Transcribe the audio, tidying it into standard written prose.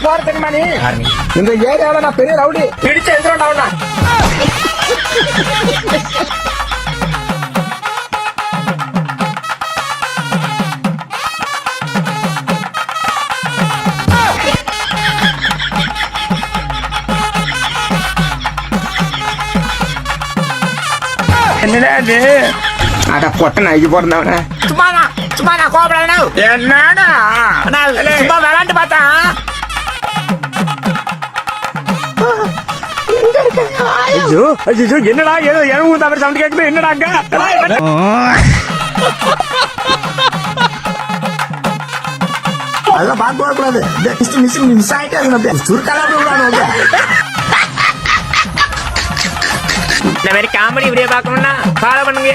போற தெரியுமா நீ? இந்த ஏரியாவில நான் பெரிய ரவுடி பிடிச்ச எந்திரா. என்னடா அது? அட பொட்ட நாய்க்கு பிறந்தவன. சும்மா நான் கோபப்படாத. என்னடா சும்மா விளையாண்டு பார்த்தா ஐயோ ஐயோ என்னடா ஏதோ எழுபது தவிர சவுண்ட் கேட்குது. என்னடா அங்க அதெல்லாம் பார்க்க கூடாது. மிஸ் ஆயிட்டே சுருக்காக இந்த மாதிரி காமெடி வீடியோ பார்க்கணும்னா ஃபாலோ பண்ணுங்க.